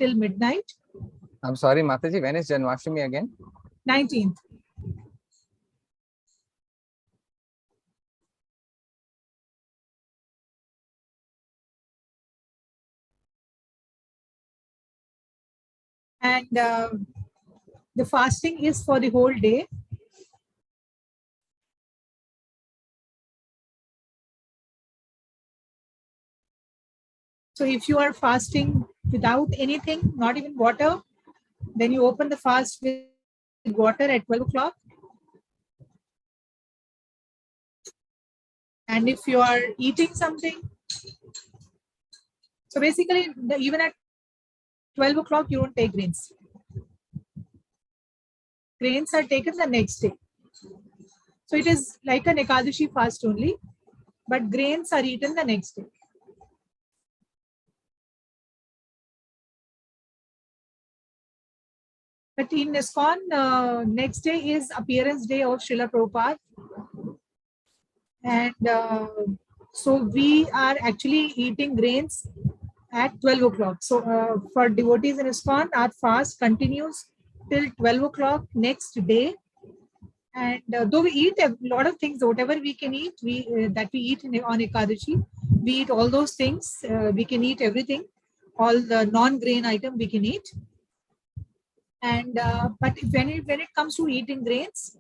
till midnight. I'm sorry, Mataji, when is Janmashtami again? 19th. And the fasting is for the whole day. So if you are fasting without anything, not even water, then you open the fast with water at 12 o'clock. And if you are eating something, so basically even at 12 o'clock, you don't take grains. Grains are taken the next day. So it is like an Ekadashi fast only, but grains are eaten the next day. But in ISKCON, next day is appearance day of Srila Prabhupada. And so we are actually eating grains at 12 o'clock. So for devotees in ISKCON, our fast continues till 12 o'clock next day. And though we eat a lot of things, whatever we can eat, that we eat on Ekadashi, we eat all those things. We can eat everything, all the non-grain item we can eat. And but when it comes to eating grains,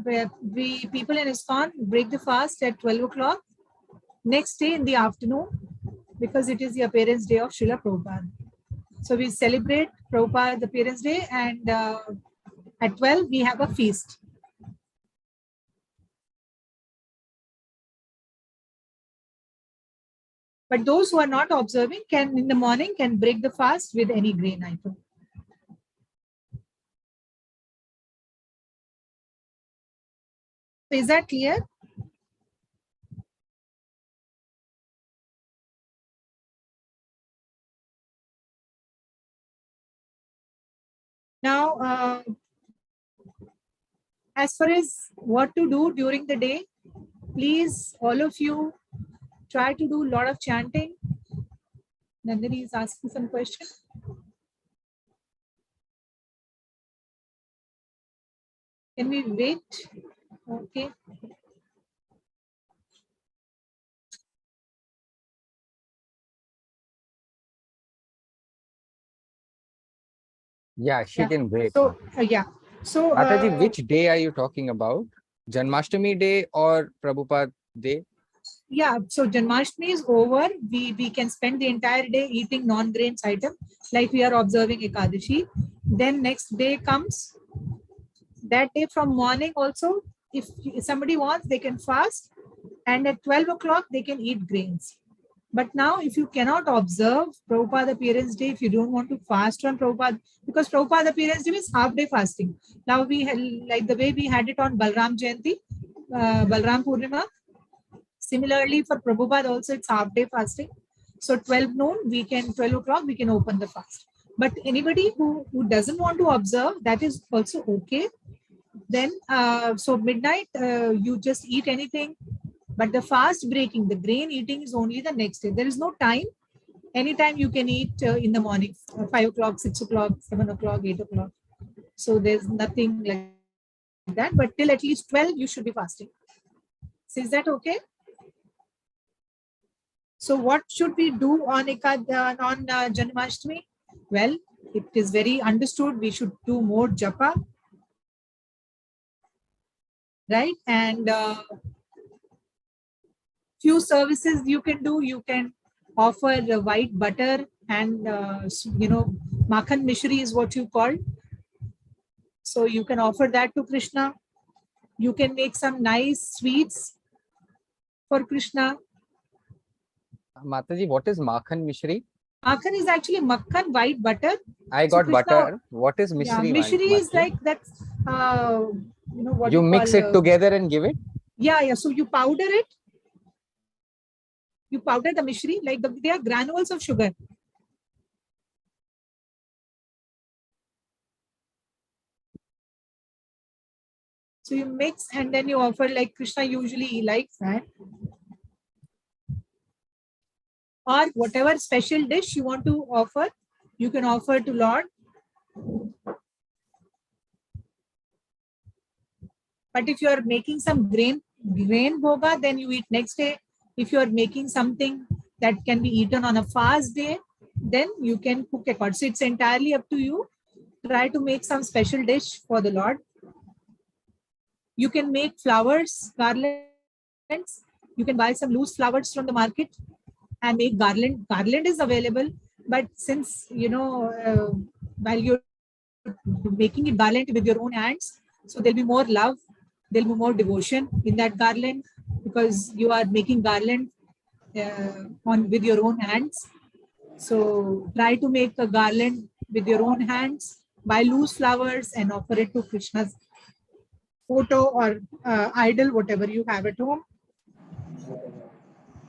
people in ISKCON break the fast at 12 o'clock next day in the afternoon, because it is the appearance day of Srila Prabhupada. So we celebrate Prabhupada's appearance day, and at 12 we have a feast. But those who are not observing can, in the morning, can break the fast with any grain item. So is that clear? Now, as far as what to do during the day, please, all of you, try to do a lot of chanting. Nandini is asking some question. Can we wait? Okay. Yeah, she can wait. So, yeah. So, Mataji, which day are you talking about? Janmashtami day or Prabhupada day? Yeah, so Janmashtami is over. We can spend the entire day eating non-grains item, like we are observing Ekadashi. Then next day comes. That day from morning also, if somebody wants, they can fast. And at 12 o'clock, they can eat grains. But now, if you cannot observe Prabhupada appearance day, if you don't want to fast on Prabhupada, because Prabhupada appearance day is half-day fasting. Now, we had, like the way we had it on Balram Jayanti, Balram Purnima. Similarly, for Prabhupada also, it's half-day fasting. So 12 noon, 12 o'clock, we can open the fast. But anybody who doesn't want to observe, that is also okay. Then, so midnight, you just eat anything. But the fast breaking, the grain eating is only the next day. There is no time. Anytime you can eat in the morning, 5 o'clock, 6 o'clock, 7 o'clock, 8 o'clock. So there's nothing like that. But till at least 12, you should be fasting. So is that okay? So what should we do on Janmashtami? Well, it is very understood. We should do more japa, right? And few services you can do. You can offer white butter and makhan mishri is what you call. So you can offer that to Krishna. You can make some nice sweets for Krishna. Mataji, what is makhan mishri? Makhan is actually makhan, white butter. I got butter. What is mishri? Yeah, mishri is like that. What you mix it together and give it. Yeah. So you powder it. You powder the mishri, like they are granules of sugar. So you mix and then you offer, like Krishna usually likes that. Or whatever special dish you want to offer, you can offer to Lord. But if you are making some grain bhoga, then you eat next day. If you are making something that can be eaten on a fast day, then you can cook accordingly. So it's entirely up to you. Try to make some special dish for the Lord. You can make flowers, garlands. You can buy some loose flowers from the market and make garland. Garland is available, but since while you're making it garland with your own hands, so there'll be more love, there'll be more devotion in that garland because you are making garland with your own hands. So try to make a garland with your own hands, buy loose flowers and offer it to Krishna's photo or idol, whatever you have at home.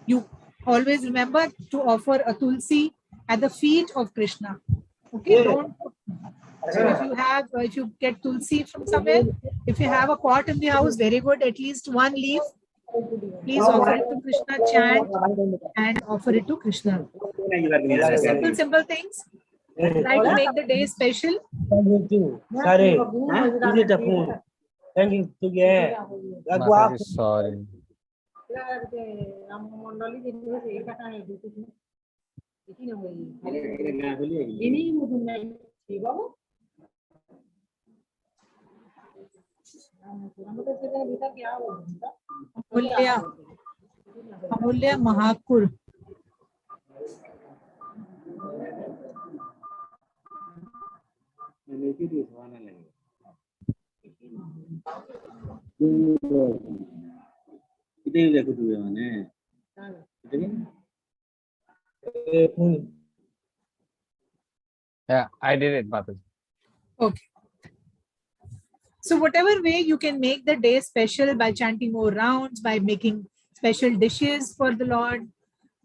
You always remember to offer a tulsi at the feet of Krishna. Okay, don't. So if you get tulsi from somewhere, if you have a pot in the house, very good. At least one leaf, please offer it to Krishna, chant and offer it to Krishna. So simple things. Try to make the day special. Mataji, sorry. Amulya Mahakur. Yeah, I did it, Mataji. Okay. So whatever way you can make the day special by chanting more rounds, by making special dishes for the Lord,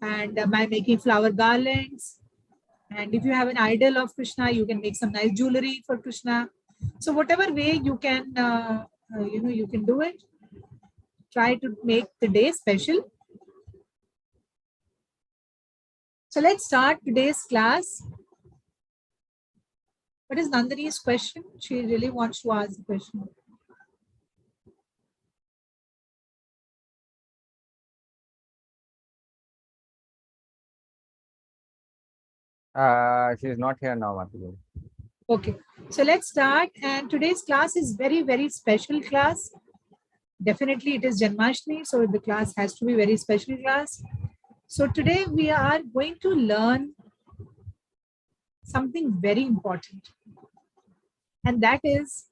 and by making flower garlands. And if you have an idol of Krishna, you can make some nice jewelry for Krishna. So whatever way you can, you can do it. Try to make the day special. So let's start today's class. What is Nandini's question? She really wants to ask the question. She's not here now, Mataji. Okay, so let's start. And today's class is very, very special class. Definitely it is Janmashtami, so the class has to be very special class. So today we are going to learn something very important. And that is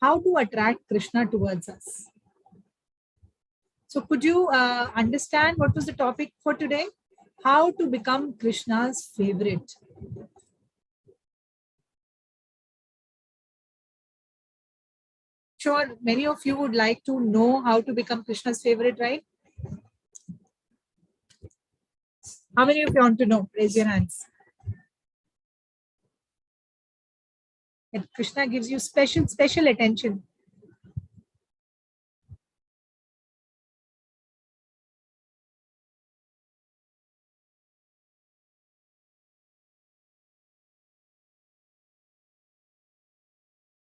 how to attract Krishna towards us. So could you understand what was the topic for today? How to become Krishna's favorite. Sure, many of you would like to know how to become Krishna's favorite, right? How many of you want to know? Raise your hands. And Krishna gives you special attention.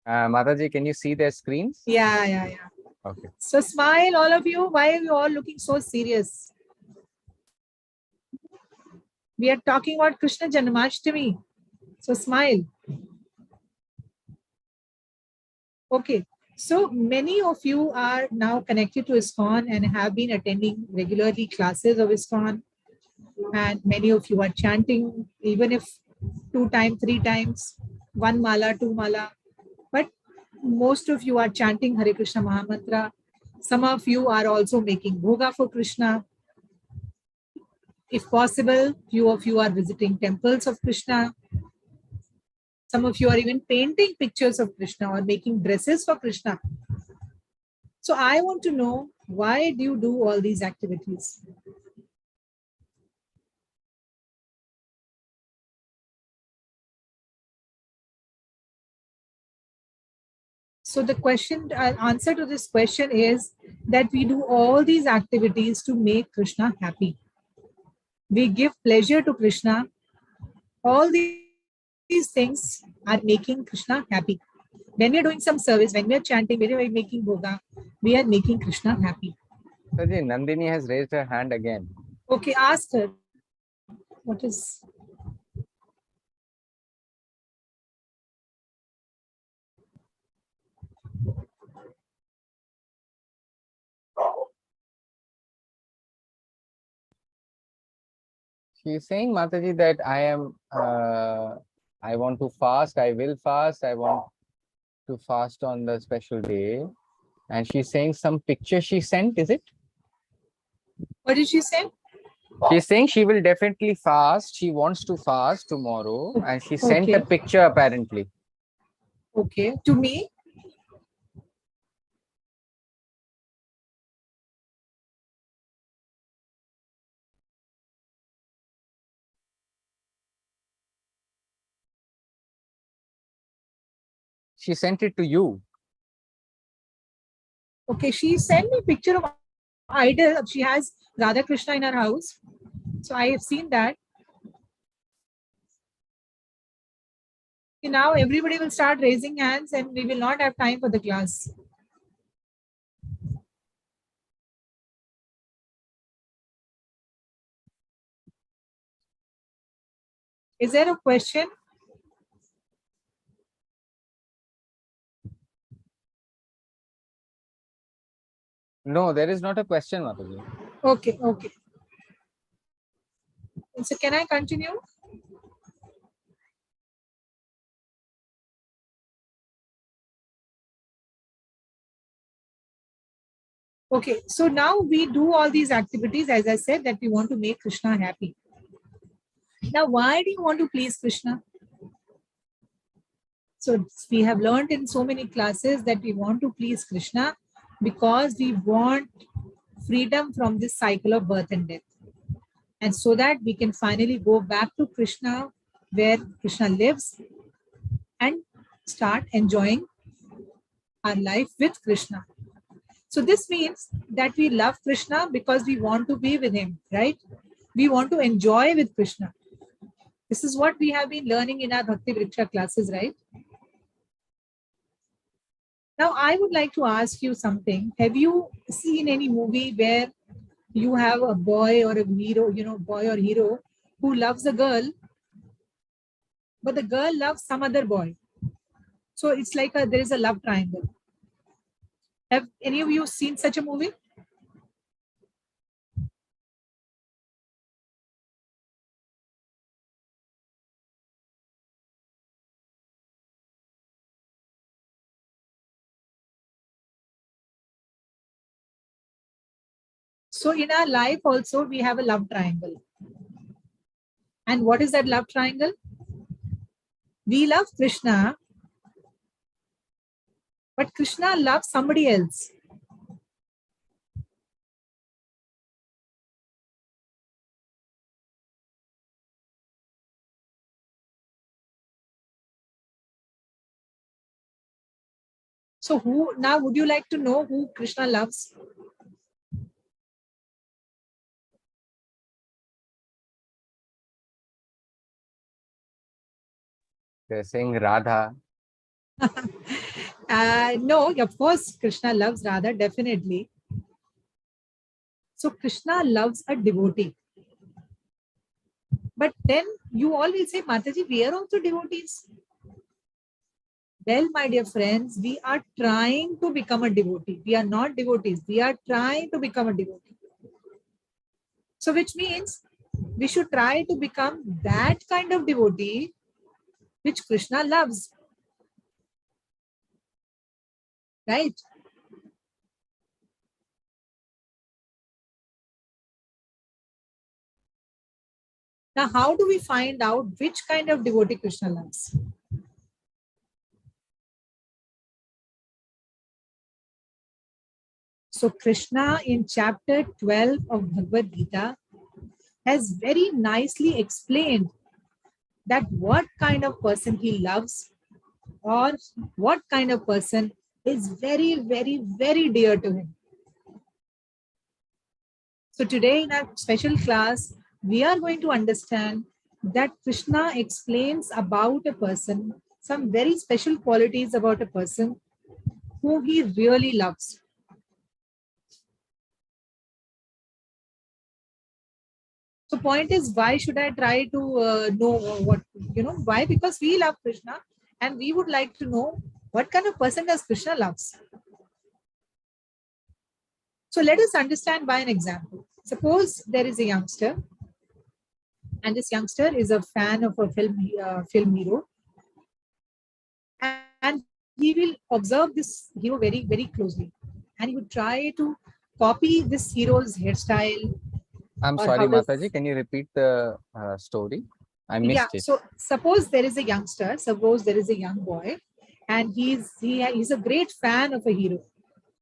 Mataji, can you see their screens? Yeah. Okay. So smile, all of you. Why are you all looking so serious? We are talking about Krishna Janmashtami. So smile. Okay. So many of you are now connected to ISKCON and have been attending regularly classes of ISKCON. And many of you are chanting, even if 2 times, 3 times, 1 mala, 2 mala. But most of you are chanting Hare Krishna Mahamantra. Some of you are also making bhoga for Krishna. If possible, few of you are visiting temples of Krishna. Some of you are even painting pictures of Krishna or making dresses for Krishna. So I want to know, why do you do all these activities? So the answer to this question is that we do all these activities to make Krishna happy. We give pleasure to Krishna All these things are making Krishna happy. When we are doing some service, when we are chanting, when we are making bhoga, we are making Krishna happy. So the Nandini has raised her hand again. Okay, ask her. What is? She is saying, Mataji, that I want to fast, I will fast, I want to fast on the special day. And she's saying some picture she sent, is it? What did she say? She's saying she will definitely fast. She wants to fast tomorrow. And she sent a Okay. picture apparently. Okay. To me? She sent it to you. Okay, she sent me a picture of idol. She has Radha Krishna in her house. So I have seen that. Now everybody will start raising hands and we will not have time for the class. Is there a question? No, there is not a question, Mataji. Okay, okay. So can I continue? Okay, so now we do all these activities, as I said, that we want to make Krishna happy. Now, why do you want to please Krishna? So we have learned in so many classes that we want to please Krishna because we want freedom from this cycle of birth and death. And so that we can finally go back to Krishna, where Krishna lives, and start enjoying our life with Krishna. So this means that we love Krishna because we want to be with him, right? We want to enjoy with Krishna. This is what we have been learning in our Bhakti Vriksha classes, right? Now, I would like to ask you something. Have you seen any movie where you have a boy or a hero, boy or hero who loves a girl, but the girl loves some other boy? So it's like there is a love triangle. Have any of you seen such a movie? So in our life also, we have a love triangle. And what is that love triangle? We love Krishna, but Krishna loves somebody else. So who now would you like to know who Krishna loves? They're saying Radha. No, of course, Krishna loves Radha, definitely. So Krishna loves a devotee. But then you all will say, Mataji, we are also devotees. Well, my dear friends, we are trying to become a devotee. We are not devotees. We are trying to become a devotee. So which means we should try to become that kind of devotee which Krishna loves. Right? Now, how do we find out which kind of devotee Krishna loves? So Krishna in chapter 12 of Bhagavad Gita has very nicely explained that what kind of person he loves or what kind of person is very, very, very dear to him. So today in our special class, we are going to understand that Krishna explains about a person, some very special qualities about a person who he really loves. So point is, why should I try to know what, why? Because we love Krishna and we would like to know what kind of person does Krishna loves. So let us understand by an example. Suppose there is a youngster, and this youngster is a fan of a film hero, and he will observe this hero very, very closely, and he would try to copy this hero's hairstyle. I'm Or sorry, how does, Mataji. Can you repeat the story? I yeah, missed it. so suppose there is a youngster, suppose there is a young boy, and he's a great fan of a hero,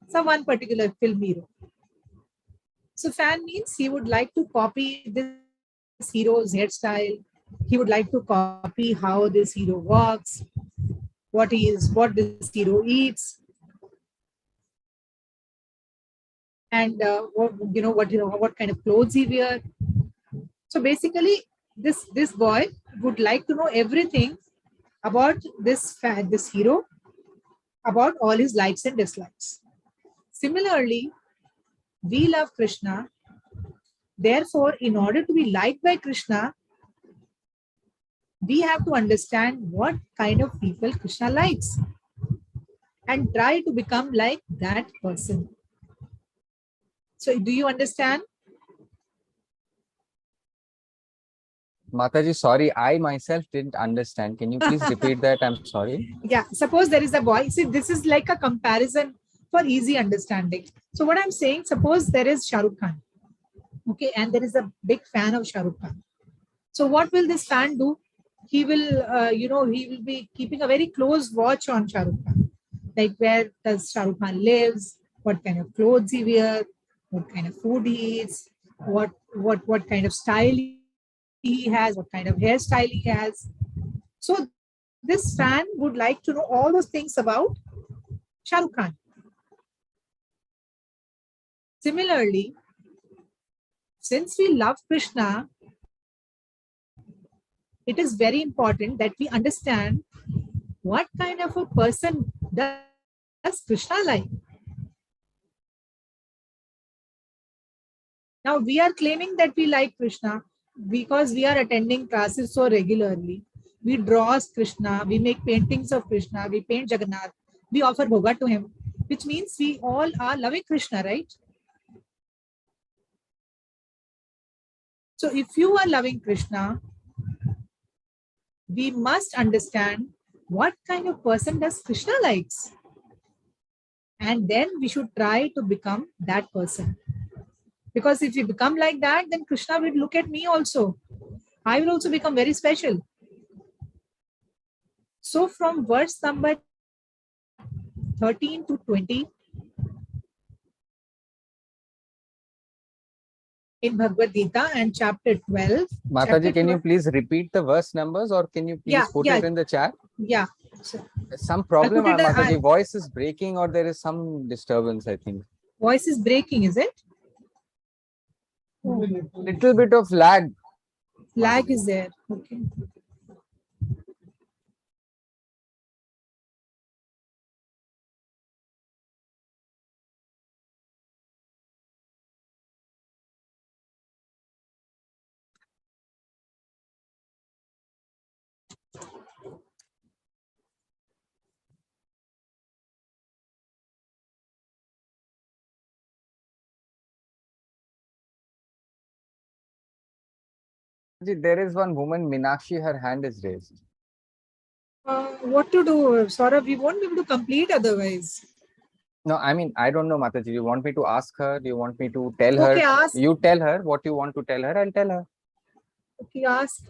some one particular film hero. So fan means he would like to copy this hero's hairstyle. He would like to copy how this hero walks, what this hero eats, and what kind of clothes he wear. So basically, this boy would like to know everything about this hero, about all his likes and dislikes. Similarly, we love Krishna. Therefore, in order to be liked by Krishna, we have to understand what kind of people Krishna likes and try to become like that person. So, do you understand? Mataji, sorry, I myself didn't understand. Can you please repeat that? I'm sorry. Yeah, suppose there is a boy. See, this is like a comparison for easy understanding. So, what I'm saying, suppose there is Shah Rukh Khan, okay, and there is a big fan of Shah Rukh Khan. So, what will this fan do? He will be keeping a very close watch on Shah Rukh Khan. Like, where does Shah Rukh Khan lives? What kind of clothes he wears? What kind of food he eats? What kind of style he has? What kind of hairstyle he has? So, this fan would like to know all those things about Shah Rukh Khan. Similarly, since we love Krishna, it is very important that we understand what kind of a person does Krishna like. Now, we are claiming that we like Krishna because we are attending classes so regularly. We draw Krishna, we make paintings of Krishna, we paint Jagannath, we offer bhoga to him, which means we all are loving Krishna, right? So, if you are loving Krishna, we must understand what kind of person does Krishna likes. And then we should try to become that person. Because if we become like that, then Krishna will look at me also. I will also become very special. So from verse number 13 to 20 in Bhagavad Gita and chapter 12. Mataji, can you please repeat the verse numbers or can you please put it in the chat? Yeah. So, some problem, Mataji, I, voice is breaking or there is some disturbance, I think. Voice is breaking, is it? Little bit of lag. Lag is there. Okay. There is one woman, Minakshi, her hand is raised. What to do, Saurabh? We won't be able to complete otherwise. No, I mean, I don't know, Mataji. Do you want me to ask her? Do you want me to tell her? Okay, ask. You tell her what you want to tell her. I'll tell her. Okay, ask.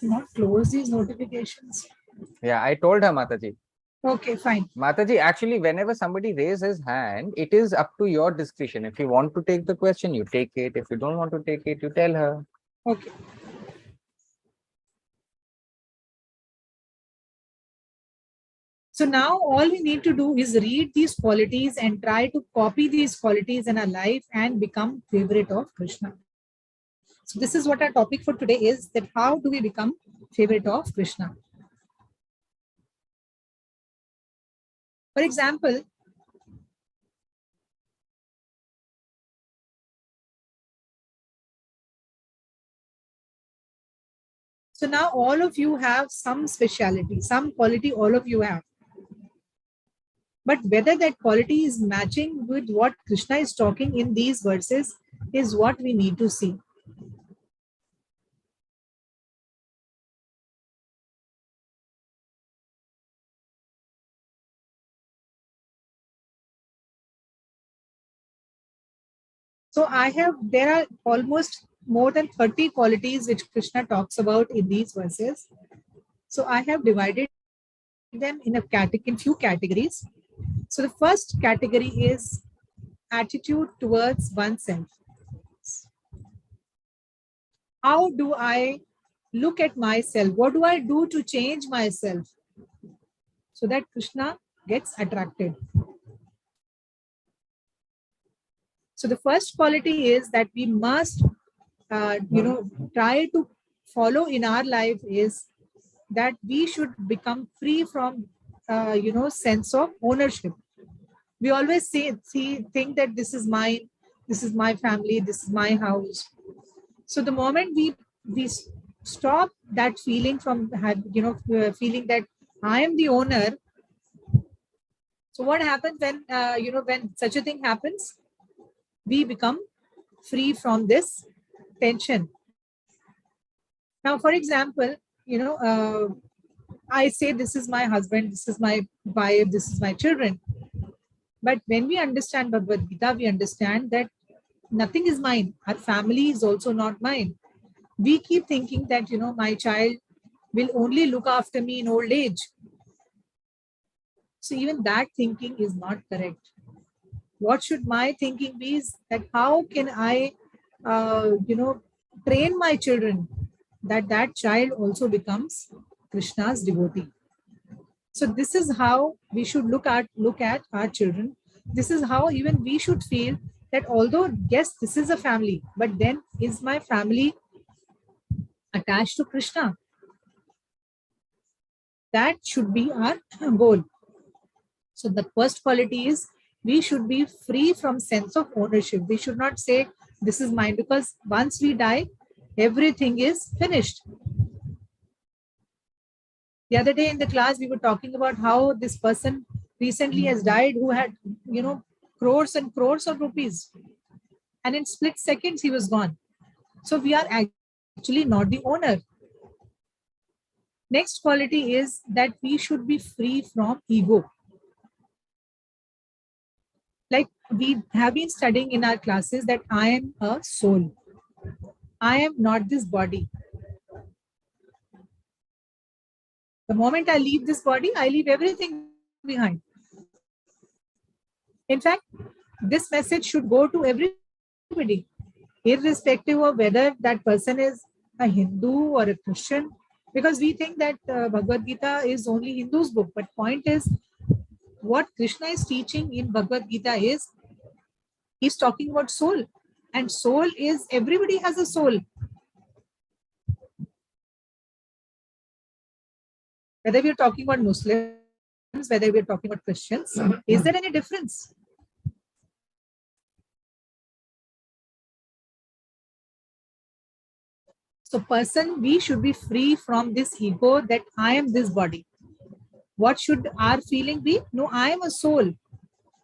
Not close these notifications. Yeah, I told her, Mataji. Okay, fine. Mataji, actually, whenever somebody raises his hand, it is up to your discretion. If you want to take the question, you take it. If you don't want to take it, you tell her. Okay. So now all we need to do is read these qualities and try to copy these qualities in our life and become favorite of Krishna. So this is what our topic for today is, that how do we become favorite of Krishna? For example, so now all of you have some speciality, some quality all of you have. But whether that quality is matching with what Krishna is talking in these verses is what we need to see. So there are almost more than 30 qualities which Krishna talks about in these verses. So I have divided them in few categories. So the first category is attitude towards oneself. How do I look at myself? What do I do to change myself so that Krishna gets attracted? So the first quality is that we must, try to follow in our life is that we should become free from, sense of ownership. We always think that this is mine, this is my family, this is my house. So the moment we stop that feeling from, feeling that I am the owner. So what happens when, when such a thing happens? We become free from this tension. Now, for example, I say this is my husband, this is my wife, this is my children. But when we understand Bhagavad Gita, we understand that nothing is mine. Our family is also not mine. We keep thinking that, my child will only look after me in old age. So even that thinking is not correct. What should my thinking be is that how can I, train my children that that child also becomes Krishna's devotee. So this is how we should look at our children. This is how even we should feel that although yes, this is a family, but then is my family attached to Krishna? That should be our goal. So the first quality is we should be free from sense of ownership. We should not say this is mine, because once we die, everything is finished. The other day in the class, we were talking about how this person recently has died who had, crores and crores of rupees. And in split seconds, he was gone. So we are actually not the owner. Next quality is that we should be free from ego. Like we have been studying in our classes that I am a soul. I am not this body. The moment I leave this body, I leave everything behind. In fact, this message should go to everybody, irrespective of whether that person is a Hindu or a Christian, because we think that Bhagavad Gita is only Hindu's book. But point is, what Krishna is teaching in Bhagavad Gita is, he's talking about soul. And soul is, everybody has a soul. Whether we're talking about Muslims, whether we're talking about Christians, is there any difference? So person, we should be free from this ego that I am this body. What should our feeling be? No, I am a soul.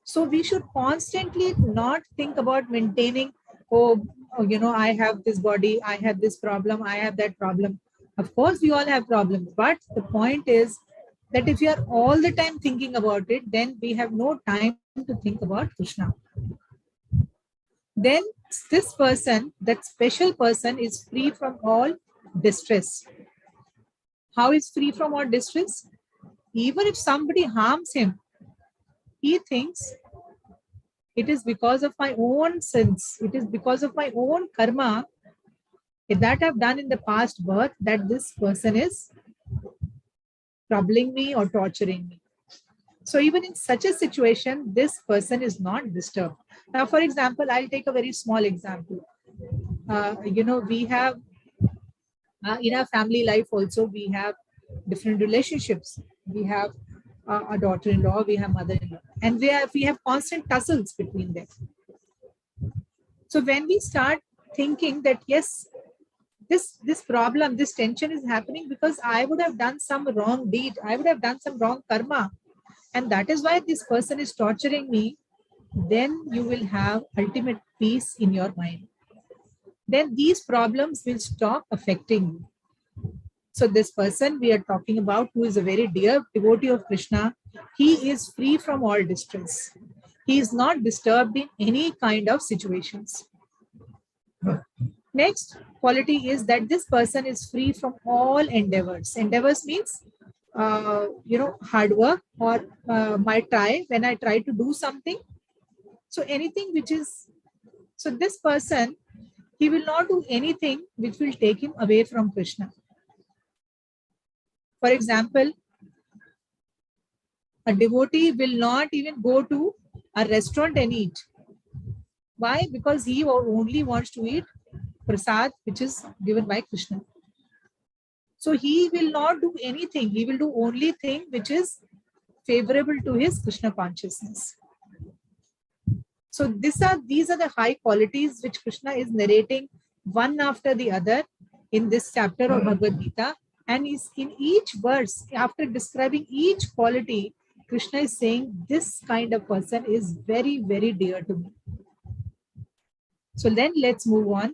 So we should constantly not think about maintaining, I have this body, I have this problem, I have that problem. Of course, we all have problems. But the point is that if you are all the time thinking about it, then we have no time to think about Krishna. Then this person, that special person, is free from all distress. How is free from all distress? even if somebody harms him, he thinks it is because of my own sins, it is because of my own karma that I've done in the past birth that this person is troubling me or torturing me. So even in such a situation, this person is not disturbed. Now, for example, I'll take a very small example. We have in our family life also, we have different relationships. We have a daughter-in-law, we have mother-in-law, and we have constant tussles between them. So when we start thinking that yes, this problem, this tension is happening because I would have done some wrong deed, I would have done some wrong karma, and that is why this person is torturing me, then you will have ultimate peace in your mind. Then these problems will stop affecting you. So this person we are talking about, who is a very dear devotee of Krishna, he is free from all distress. He is not disturbed in any kind of situations. Next quality is that this person is free from all endeavors. Endeavors means, hard work or when I try to do something. So anything which is, so this person, he will not do anything which will take him away from Krishna. For example, a devotee will not even go to a restaurant and eat. Why? Because he only wants to eat prasad, which is given by Krishna. So he will not do anything. He will do only thing which is favorable to his Krishna consciousness. So these are the high qualities which Krishna is narrating one after the other in this chapter of Bhagavad Gita. And is in each verse, after describing each quality, Krishna is saying this kind of person is very, very dear to me. So then let's move on.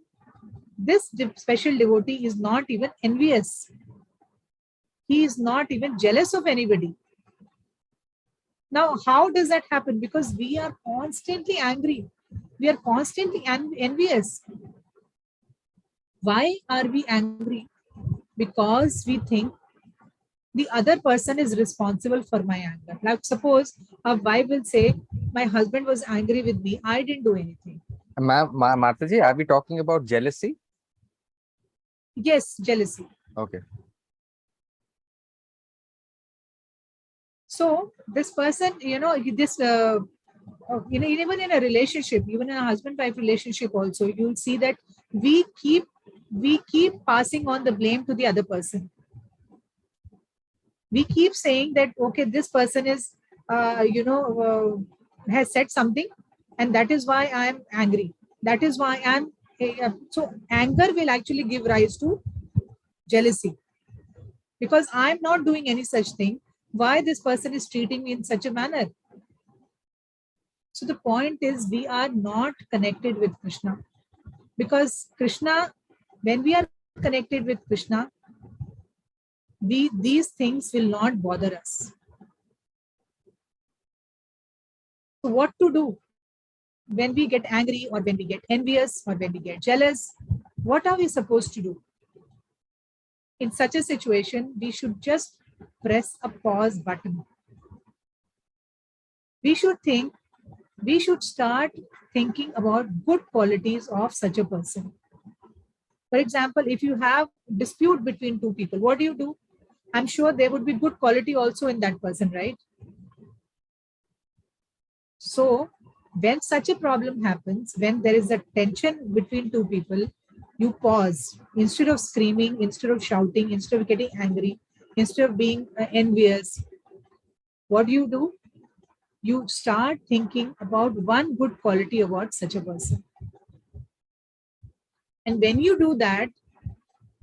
This special devotee is not even envious. He is not even jealous of anybody. Now, how does that happen? Because we are constantly angry. We are constantly envious. Why are we angry? Because we think the other person is responsible for my anger. Like suppose a wife will say, my husband was angry with me, I didn't do anything. Mataji, are we talking about jealousy? Yes, jealousy. Okay. So this person, even in a relationship, even in a husband-wife relationship also, you'll see that we keep passing on the blame to the other person. We keep saying that, okay, this person is, has said something, and that is why I am angry. That is why I'm. So anger will actually give rise to jealousy, because I'm not doing any such thing. Why this person is treating me in such a manner? So the point is, we are not connected with Krishna, because Krishna, when we are connected with Krishna, these things will not bother us. So what to do when we get angry, or when we get envious, or when we get jealous? What are we supposed to do? In such a situation, we should just press a pause button. We should start thinking about good qualities of such a person. For example, if you have dispute between two people, what do? I'm sure there would be good quality also in that person, right? So when such a problem happens, when there is a tension between two people, you pause. Instead of screaming, instead of shouting, instead of getting angry, instead of being envious, what do? You start thinking about one good quality about such a person. And when you do that,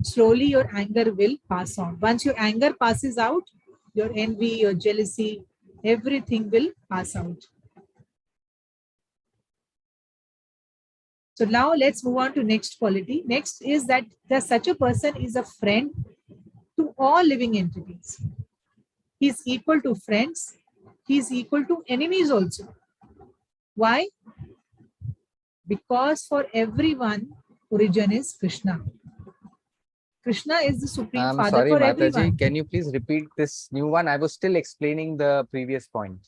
slowly your anger will pass on. Once your anger passes out, your envy, your jealousy, everything will pass out. So now let's move on to next quality. Next is that such a person is a friend to all living entities. He is equal to friends. He is equal to enemies also. Why? Because for everyone, origin is Krishna. Krishna is the Supreme I'm Father sorry, for Mataji. everyone. Can you please repeat this new one? I was still explaining the previous point.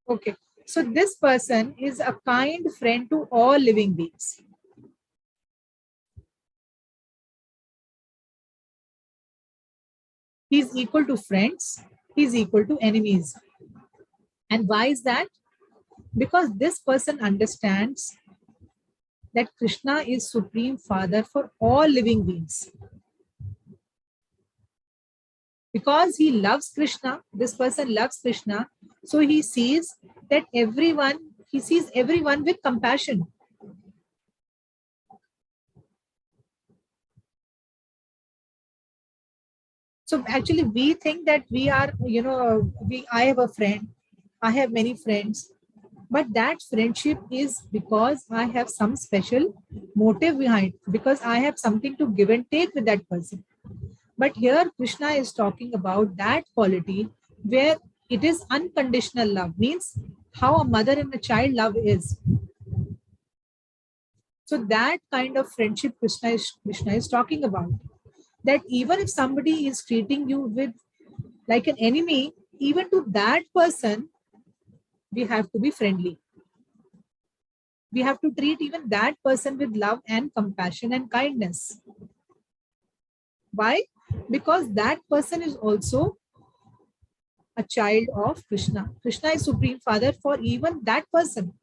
Okay. So this person is a kind friend to all living beings. He's equal to friends. He's equal to enemies. And why is that? Because this person understands that Krishna is Supreme Father for all living beings. Because he loves Krishna, this person loves Krishna, so he sees that he sees everyone with compassion. So actually we think that we are, I have a friend, I have many friends, but that friendship is because I have some special motive behind, because I have something to give and take with that person. But here Krishna is talking about that quality where it is unconditional love, means how a mother and a child love is. So that kind of friendship Krishna is talking about. That even if somebody is treating you with like an enemy, even to that person, we have to be friendly. We have to treat even that person with love and compassion and kindness. Why? Because that person is also a child of Krishna. Krishna is Supreme Father for even that person.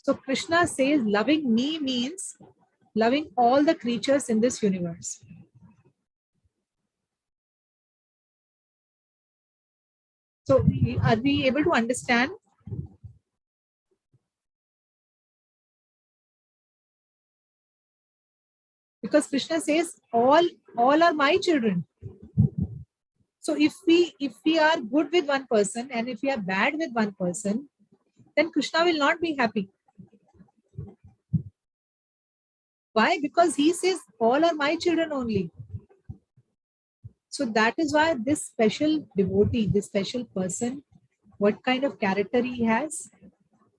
So Krishna says loving me means loving all the creatures in this universe. So are we able to understand? Because Krishna says all are my children. So if we are good with one person and if we are bad with one person, then Krishna will not be happy. Why? Because he says all are my children only. So that is why this special devotee, this special person, what kind of character he has?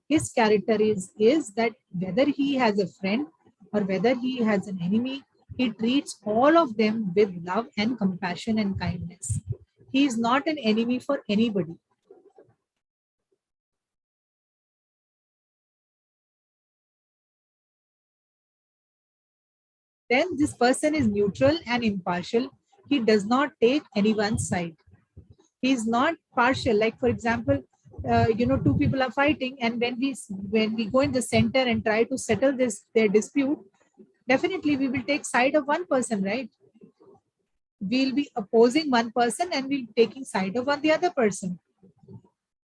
His character is that whether he has a friend or whether he has an enemy, he treats all of them with love and compassion and kindness. He is not an enemy for anybody. Then this person is neutral and impartial. He does not take anyone's side. He is not partial. Like for example, two people are fighting, and when we go in the center and try to settle their dispute, definitely we will take side of one person, right? We'll be opposing one person and we'll be taking side of the other person.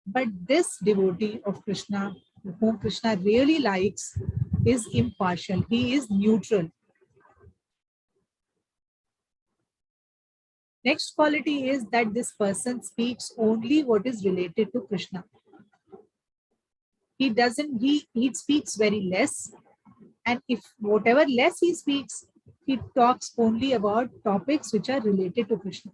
But this devotee of Krishna, whom Krishna really likes, is impartial. He is neutral. Next quality is that this person speaks only what is related to Krishna. He doesn't, he speaks very less. And if whatever less he speaks, he talks only about topics which are related to Krishna.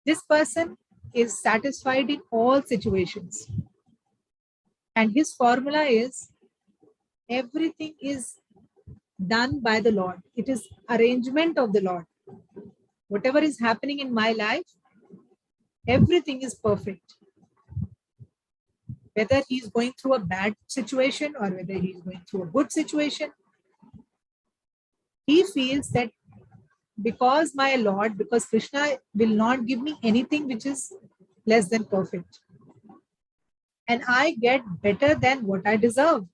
This person is satisfied in all situations. And his formula is everything is done by the Lord. It is arrangement of the Lord. Whatever is happening in my life, everything is perfect. Whether he's going through a bad situation or whether he's going through a good situation, he feels that because my Lord, because Krishna will not give me anything which is less than perfect. And I get better than what I deserve.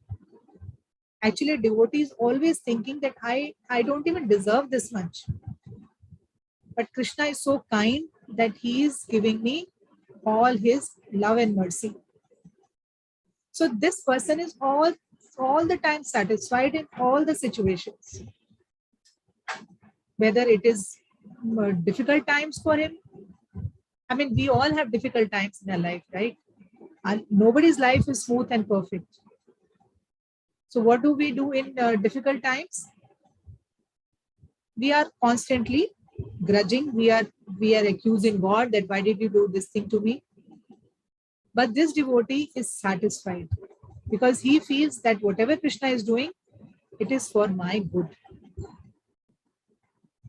Actually, devotee is always thinking that I don't even deserve this much. But Krishna is so kind that he is giving me all his love and mercy. So this person is all the time satisfied in all the situations. Whether it is difficult times for him. I mean, we all have difficult times in our life, right? And nobody's life is smooth and perfect. So what do we do in difficult times? We are constantly grudging. We are accusing God that why did you do this thing to me? But this devotee is satisfied. because he feels that whatever Krishna is doing, it is for my good.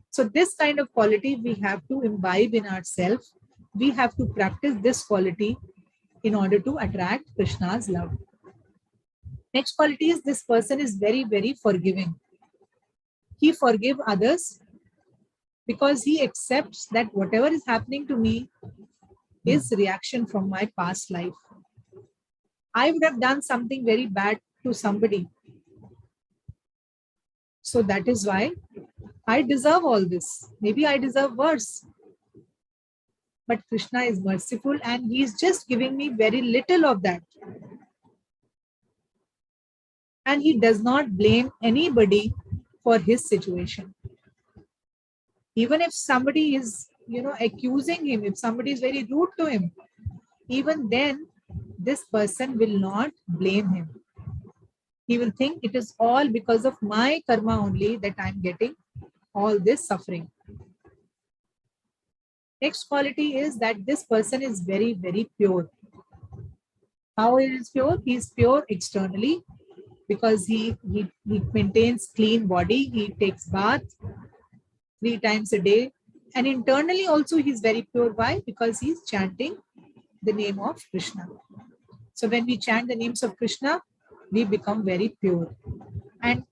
So this kind of quality we have to imbibe in ourselves. We have to practice this quality in order to attract Krishna's love. Next quality is this person is very, very forgiving. He forgives others because he accepts that whatever is happening to me is reaction from my past life. I would have done something very bad to somebody. So that is why I deserve all this. Maybe I deserve worse. But Krishna is merciful and he is just giving me very little of that. And he does not blame anybody for his situation. Even if somebody is, accusing him, if somebody is very rude to him, even then this person will not blame him. He will think it is all because of my karma only that I'm getting all this suffering. Next quality is that this person is very, very pure. How he is pure? He is pure externally because he maintains clean body. He takes bath 3 times a day. And internally also he is very pure. Why? Because he is chanting the name of Krishna. So when we chant the names of Krishna, we become very pure. And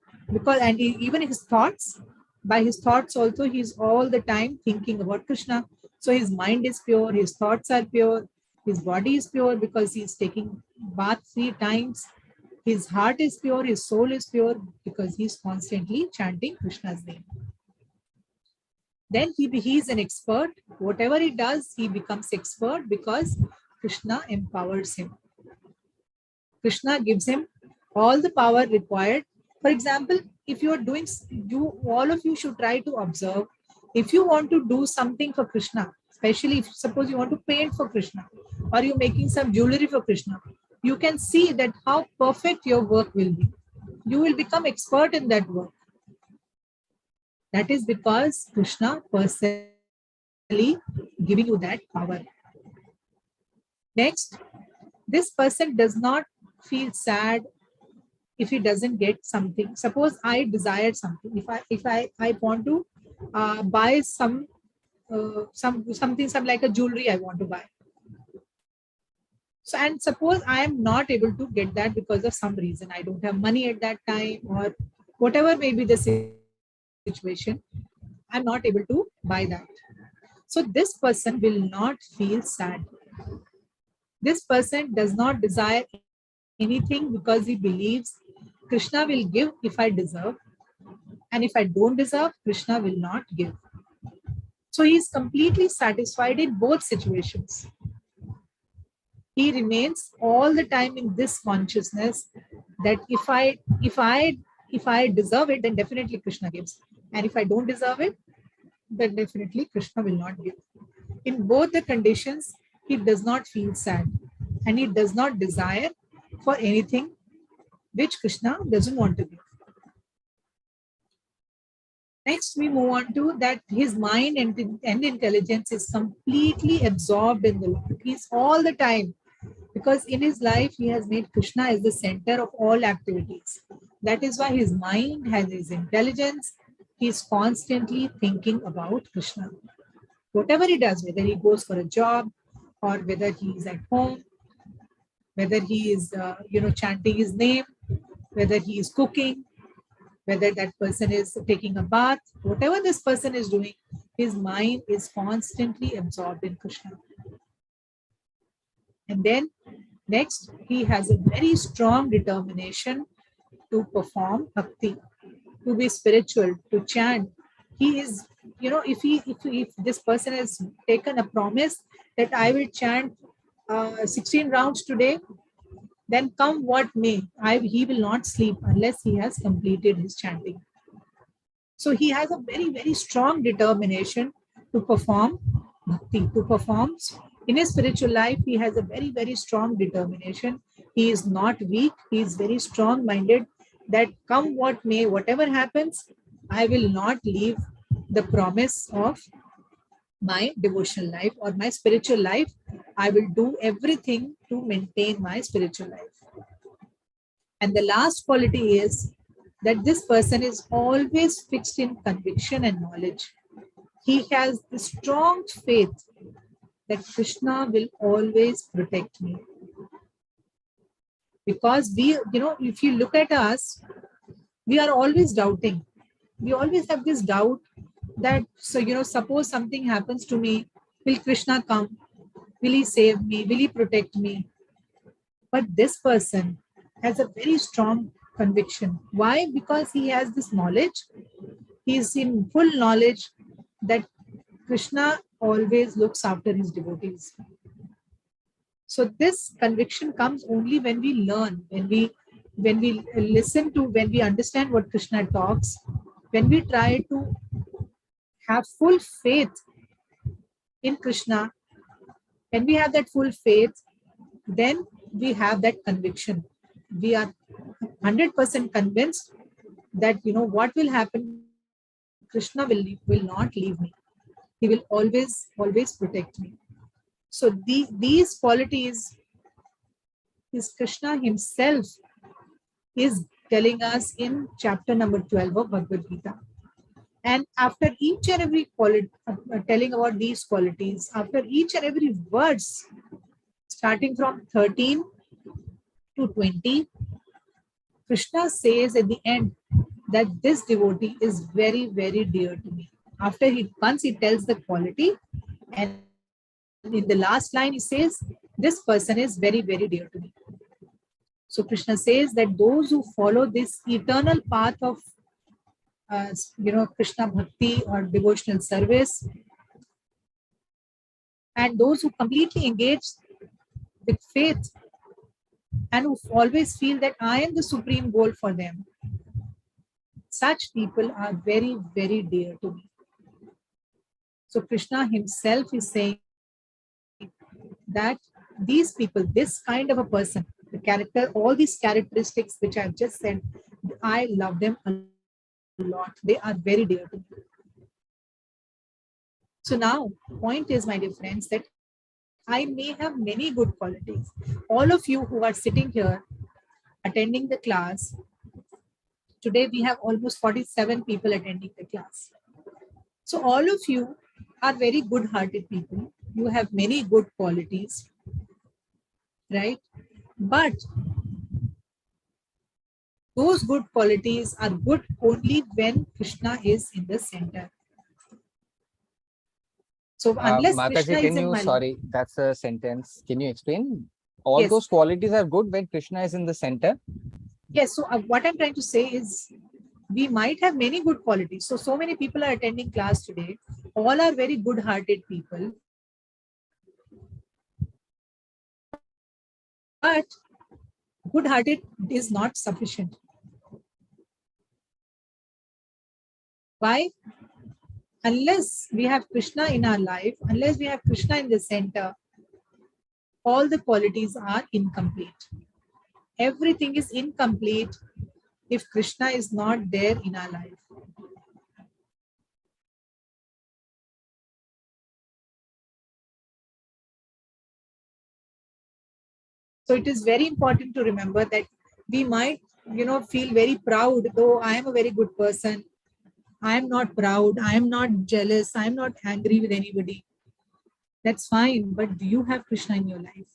even his thoughts, by his thoughts also, he is all the time thinking about Krishna. So his mind is pure, his thoughts are pure, his body is pure because he is taking bath 3 times. His heart is pure, his soul is pure because he is constantly chanting Krishna's name. Then he is an expert. Whatever he does, he becomes expert because Krishna empowers him. Krishna gives him all the power required. For example, if you are doing, all of you should try to observe. If you want to do something for Krishna, especially if suppose you want to paint for Krishna, or you're making some jewelry for Krishna, you can see that how perfect your work will be. You will become expert in that work. That is because Krishna personally giving you that power. Next, this person does not feel sad if he doesn't get something. Suppose I desire something. If I want to buy some like a jewelry I want to buy. So and suppose I am not able to get that because of some reason. I don't have money at that time or whatever may be the situation. I'm not able to buy that. So this person will not feel sad. This person does not desire anything because he believes Krishna will give if I deserve. And if I don't deserve, Krishna will not give. So he is completely satisfied in both situations. He remains all the time in this consciousness that if I deserve it, then definitely Krishna gives. And if I don't deserve it, then definitely Krishna will not give. In both the conditions, he does not feel sad and he does not desire for anything which Krishna doesn't want to give. Next, we move on to that his mind and intelligence is completely absorbed in the Lord. He's all the time, because in his life, he has made Krishna as the center of all activities. That is why his mind has his intelligence. He's constantly thinking about Krishna. Whatever he does, whether he goes for a job or whether he is at home, whether he is, chanting his name, whether he is cooking, whether that person is taking a bath, whatever this person is doing, his mind is constantly absorbed in Krishna. And then next, he has a very strong determination to perform bhakti, to be spiritual, to chant. He is, if this person has taken a promise that I will chant 16 rounds today, then come what may, he will not sleep unless he has completed his chanting. So he has a very, very strong determination to perform bhakti, to perform. In his spiritual life, he has a very, very strong determination. He is not weak. He is very strong-minded that come what may, whatever happens, I will not leave the promise of my devotional life or my spiritual life. I will do everything to maintain my spiritual life. And the last quality is that this person is always fixed in conviction and knowledge. He has the strong faith that Krishna will always protect me. Because if you look at us, we are always doubting. We always have this doubt that, suppose something happens to me, will Krishna come? Will he save me? Will he protect me? But this person has a very strong conviction. Why? Because he has this knowledge. He is in full knowledge that Krishna always looks after his devotees. So this conviction comes only when we learn, when we listen to, when we understand what Krishna talks, when we try to have full faith in Krishna. When we have that full faith, then we have that conviction. We are 100% convinced that what will happen. Krishna will not leave me. He will always protect me. So these qualities is Krishna himself is telling us in chapter number 12 of Bhagavad Gita. And after each and every quality, telling about these qualities, after each and every words, starting from 13 to 20, Krishna says at the end that this devotee is very, very dear to me. Once he tells the quality, and in the last line he says, this person is very, very dear to me. So Krishna says that those who follow this eternal path of Krishna bhakti or devotional service, and those who completely engage with faith and who always feel that I am the supreme goal for them, such people are very, very dear to me. So Krishna himself is saying that these people, this kind of a person, the character, all these characteristics which I have just said, I love them a lot. They are very dear to me. So now, point is, my dear friends, that I may have many good qualities. All of you who are sitting here attending the class, today we have almost 47 people attending the class. So all of you are very good-hearted people. You have many good qualities, right? But those good qualities are good only when Krishna is in the center. So unless Krishna Mataji, is in my life, that's a sentence. Can you explain? All yes, those qualities are good when Krishna is in the center? yes. So what I'm trying to say is, we might have many good qualities. So many people are attending class today. All are very good-hearted people. But good-hearted is not sufficient. Why? Unless we have Krishna in our life, unless we have Krishna in the center, all the qualities are incomplete. Everything is incomplete if Krishna is not there in our life. So it is very important to remember that we might, feel very proud, though I am a very good person. I am not proud. I am not jealous. I am not angry with anybody. That's fine. But do you have Krishna in your life?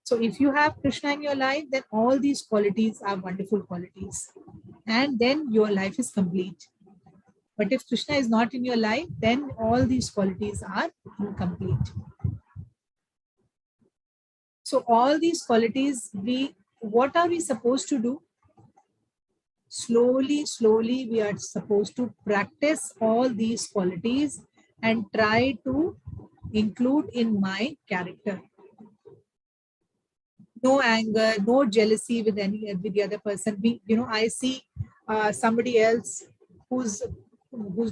So if you have Krishna in your life, then all these qualities are wonderful qualities. And then your life is complete. But if Krishna is not in your life, then all these qualities are incomplete. So all these qualities, what are we supposed to do? Slowly, we are supposed to practice all these qualities and try to include in my character. No anger, no jealousy with the other person. I see somebody else who's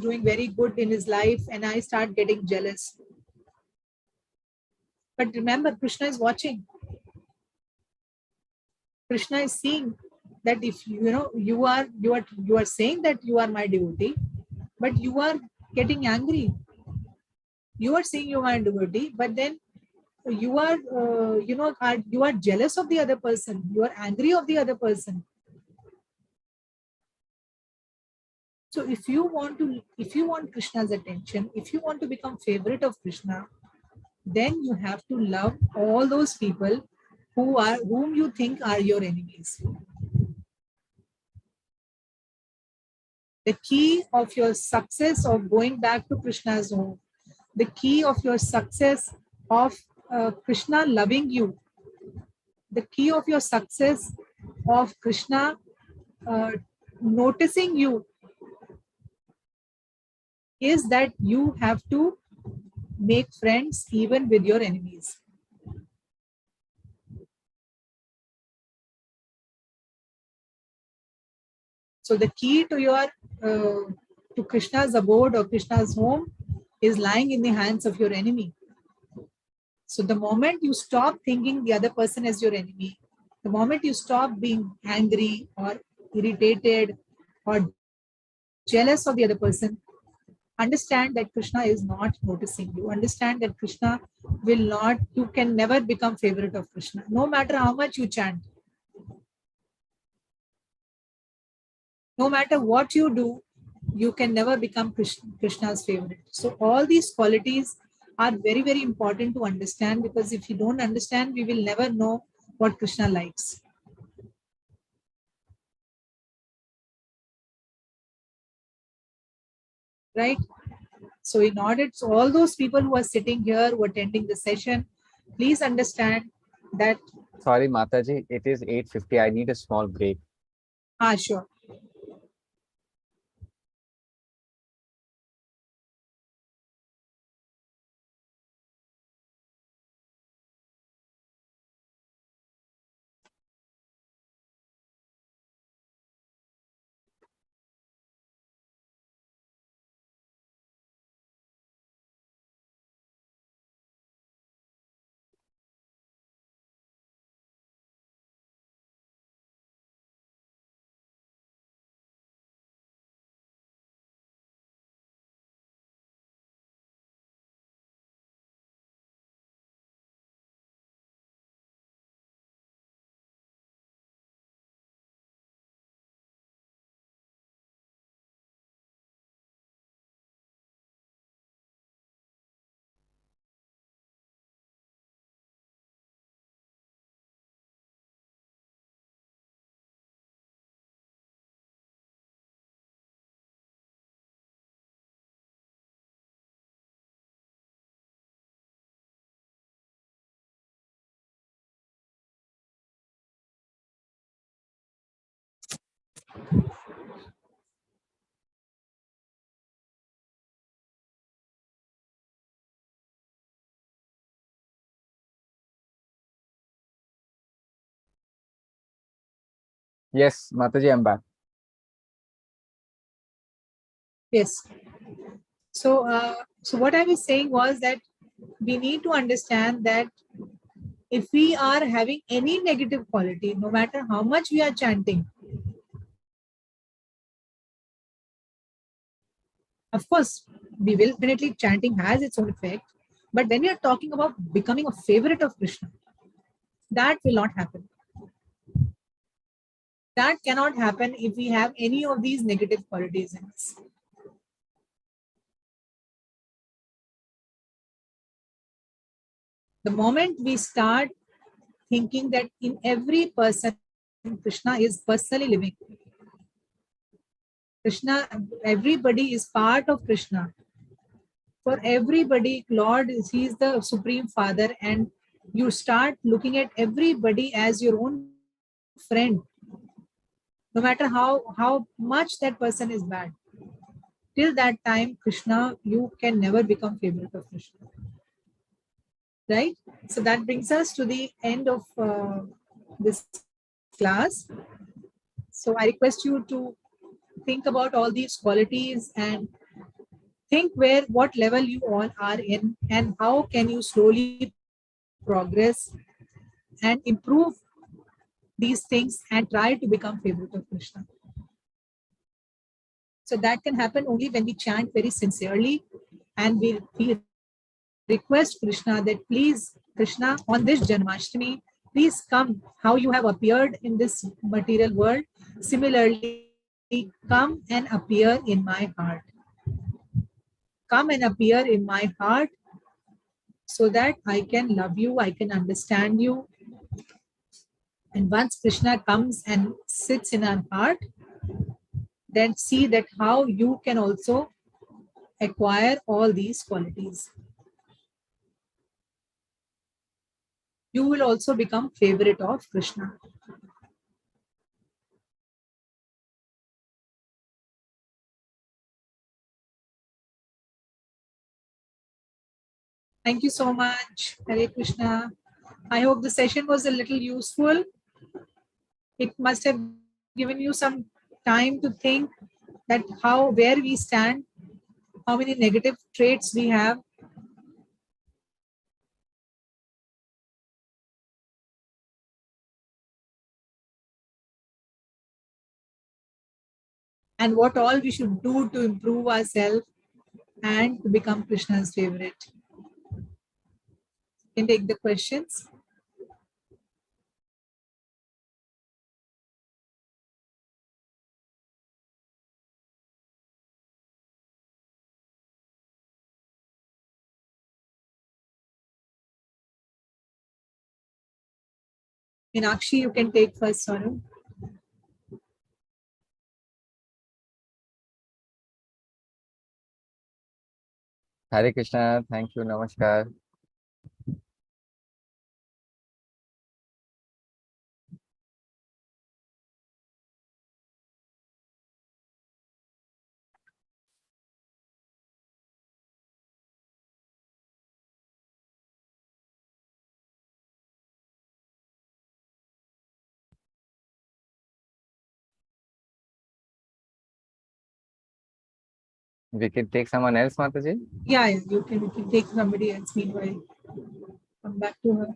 doing very good in his life, and I start getting jealous. But remember, Krishna is watching. Krishna is seeing that if you are saying that you are my devotee, but you are getting angry. You are saying you are my devotee, but then you are, you are jealous of the other person. You are angry of the other person. So if you want Krishna's attention, if you want to become favorite of Krishna, then you have to love all those people whom you think are your enemies. The key of your success of going back to Krishna's home, the key of your success of Krishna loving you, the key of your success of Krishna uh, noticing you is that you have to make friends even with your enemies. So the key to your to Krishna's abode or Krishna's home is lying in the hands of your enemy. So the moment you stop thinking the other person as your enemy, the moment you stop being angry or irritated or jealous of the other person, understand that Krishna is not noticing you. Understand that Krishna will not, you can never become favorite of Krishna, no matter how much you chant. No matter what you do, you can never become Krishna's favorite. So all these qualities are very, very important to understand, because if you don't understand, we will never know what Krishna likes. Right? So in order, so all those people who are sitting here, who are attending the session, please understand that. Sorry, Mataji, it is 8:50. I need a small break. Sure. Yes, Mataji, I'm back. Yes. So what I was saying was that we need to understand that if we are having any negative quality, no matter how much we are chanting, of course, we will definitely, chanting has its own effect. But when you're talking about becoming a favorite of Krishna, that will not happen. That cannot happen if we have any of these negative qualities in us. The moment we start thinking that in every person, Krishna is personally living. Krishna, everybody is part of Krishna. For everybody, Lord is, He is the Supreme Father, and you start looking at everybody as your own friend, no matter how much that person is bad. Till that time, Krishna, you can never become favorite of Krishna. Right? So that brings us to the end of this class. So I request you to think about all these qualities and think what level you all are in, and how can you slowly progress and improve these things and try to become favorite of Krishna. So that can happen only when we chant very sincerely and we request Krishna that please, Krishna, on this Janmashtami, please come how you have appeared in this material world. Similarly, come and appear in my heart. Come and appear in my heart so that I can love you, I can understand you. And once Krishna comes and sits in our heart, then see that how you can also acquire all these qualities. You will also become favorite of Krishna. Thank you so much. Hare Krishna. I hope the session was a little useful. It must have given you some time to think that where we stand, how many negative traits we have. And what all we should do to improve ourselves and to become Krishna's favorite. You can take the questions. Meenakshi, you can take first, Sonu. Hare Krishna. Thank you. Namaskar. We can take someone else, Mataji. Yeah, you can take somebody else meanwhile. Come back to her.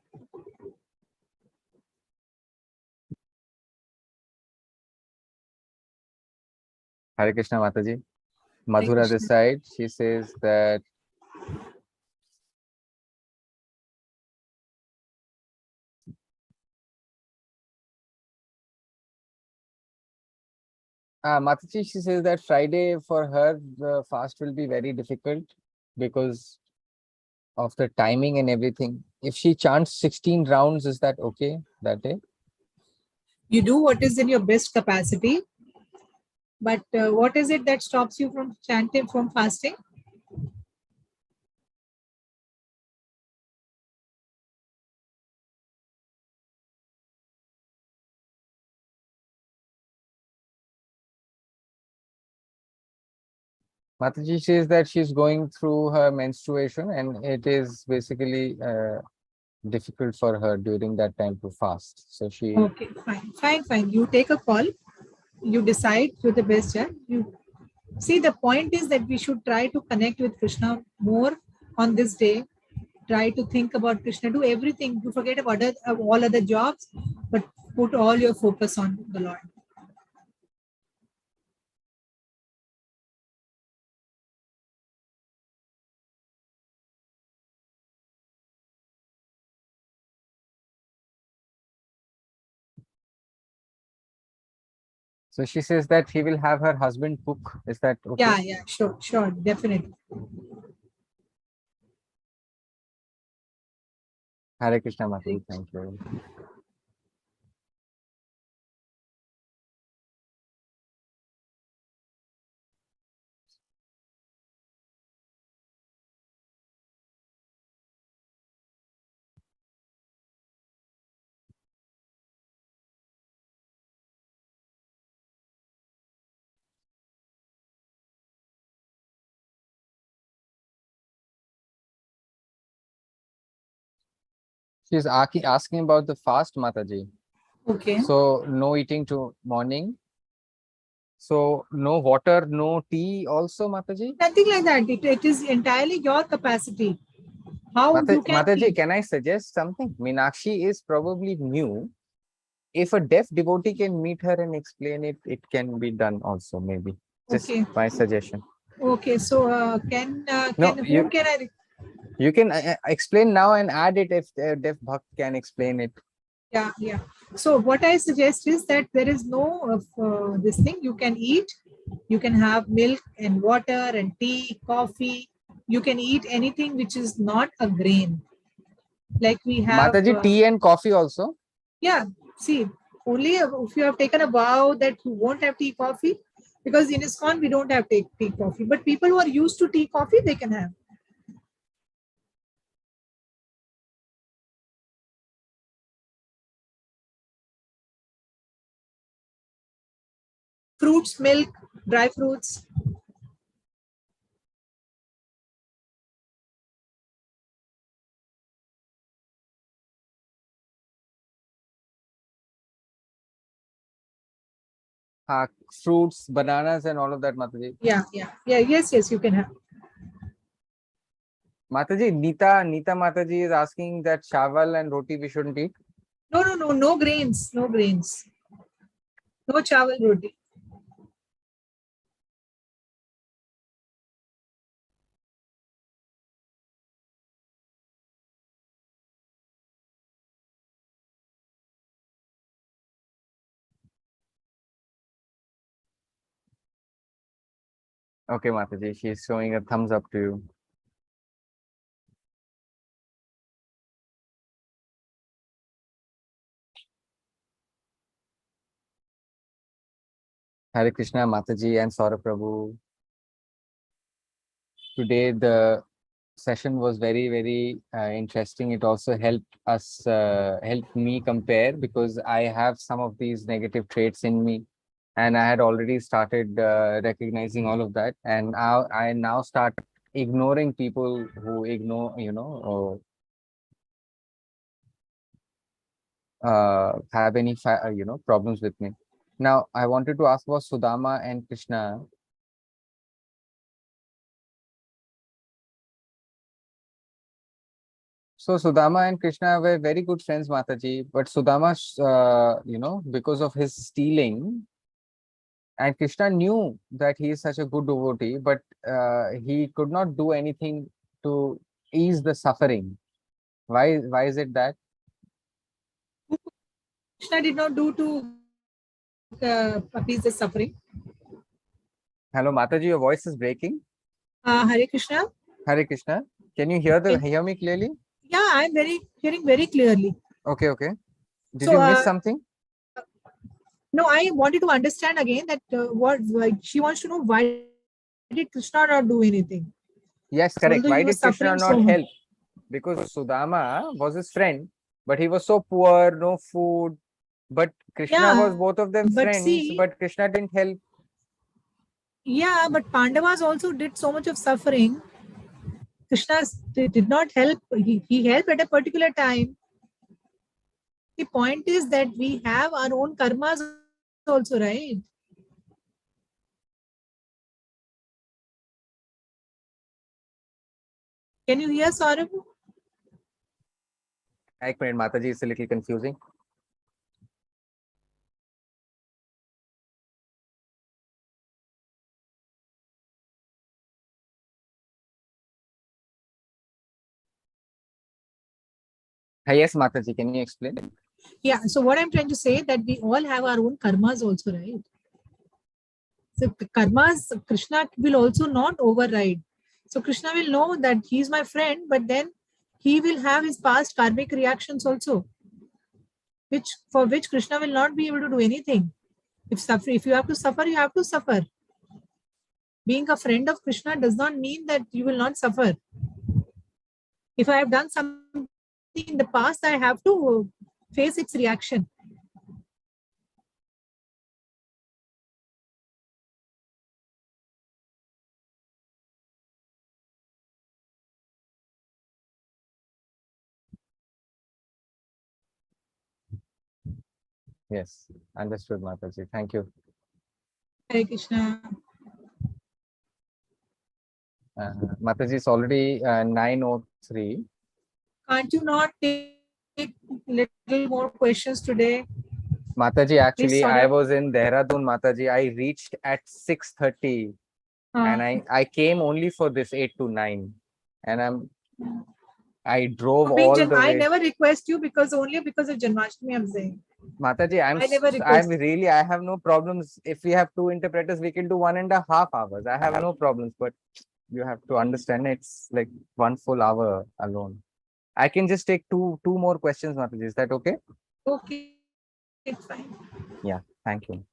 Hare Krishna, Mataji. Madhura this side, she says that Mataji, she says that Friday for her, the fast will be very difficult because of the timing and everything. If she chants 16 rounds, is that okay that day? You do what is in your best capacity. But what is it that stops you from chanting, from fasting? Mataji says that she's going through her menstruation and it is basically difficult for her during that time to fast. So she... Okay, fine. You take a call. You decide to the best. Yeah? You see, the point is that we should try to connect with Krishna more on this day. Try to think about Krishna. Do everything. You forget about all other jobs, but put all your focus on the Lord. So she says that he will have her husband cook. Is that okay? Yeah, sure, definitely. Hare Krishna, Mataji. Thank you. She's asking about the fast, Mataji. Okay. So no eating to morning. So no water, no tea also, Mataji? Nothing like that. It is entirely your capacity. How you can Mataji, can I suggest something? Meenakshi is probably new. If a deaf devotee can meet her and explain it, it can be done also, maybe. Just Okay. my suggestion. Okay, so No, whom can I? You can explain now and add it if Dev Bhakt can explain it. Yeah, yeah. So what I suggest is that there is no this thing you can eat. You can have milk and water and tea, coffee. You can eat anything which is not a grain. Like we have, Mataji, tea and coffee also? yeah. See, only if you have taken a vow that you won't have tea, coffee, because in ISKCON we don't have tea, coffee. But people who are used to tea, coffee, they can have. Fruits, milk, dry fruits. Fruits, bananas and all of that, Mataji. Yeah, yeah, yeah. Yes, yes, you can have. Mataji, Nita Mataji is asking that chawal and roti we shouldn't eat. No, no, no, no grains, no grains. No chawal roti. Okay, Mataji, she's showing a thumbs up to you. Hare Krishna, Mataji and Saurabh Prabhu. Today the session was very interesting. It also helped me compare, because I have some of these negative traits in me, and I had already started recognizing all of that, and I now start ignoring people who ignore, have any problems with me. Now I wanted to ask about Sudama and Krishna. So Sudama and Krishna were very good friends, Mataji. But Sudama, because of his stealing, and Krishna knew that he is such a good devotee, but he could not do anything to ease the suffering. Why is it that? Krishna did not do to appease the suffering. Hello, Mataji, your voice is breaking. Hare Krishna. Hare Krishna. Can you hear me clearly? Yeah, I'm hearing very clearly. Okay, okay. Did So, you miss something? no, I wanted to understand again that she wants to know why did Krishna not do anything? Yes, correct. Although Why he was did Krishna suffering so not much. help? Because Sudama was his friend, but he was so poor, no food. But Krishna Yeah, was both of them but friends, see, but Krishna didn't help. yeah, but Pandavas also did so much of suffering. Krishna did not help. He helped at a particular time. The point is that we have our own karmas also, right? Can you hear Saurabh? Ek minute, Mataji, it's a little confusing. Yes, Mataji, can you explain? Yeah. So what I'm trying to say that we all have our own karmas also, right? So karmas, Krishna will also not override. So Krishna will know that he's my friend, but then he will have his past karmic reactions also, which Krishna will not be able to do anything. If you have to suffer, you have to suffer. Being a friend of Krishna does not mean that you will not suffer. If I have done something in the past, I have to face its reaction. Yes, understood, Mataji. Thank you. Hare Krishna. Mataji, it's already 9:03. Can't you not take little more questions today? Mataji, Please, actually, I Saurabh. was in Dehradun, Mataji. I reached at 6:30, and I came only for this 8 to 9. And I drove Being all the I way. never request you because only because of Janmashtami I'm saying. Mataji, I never I'm request. really, I have no problems. If we have two interpreters, we can do 1.5 hours. I have no problems, but you have to understand it's like 1 full hour alone. I can just take two more questions, Mataji. Is that okay? Okay, it's fine. Yeah, thank you.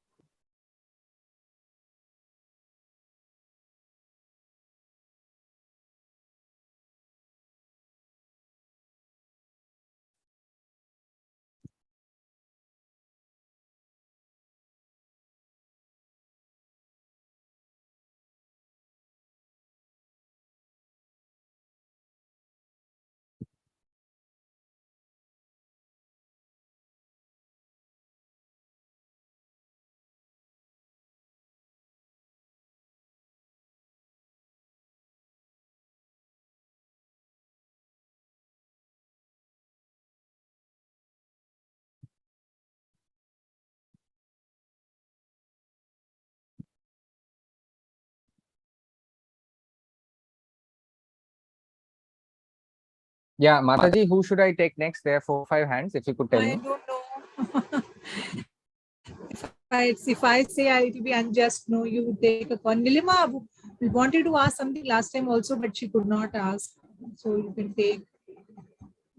Yeah, Mataji, who should I take next? There are 4 5 hands. If you could tell I me. don't know. If I say it will be unjust, no, you take a call. Nilima we wanted to ask something last time also, but she could not ask. So you can take.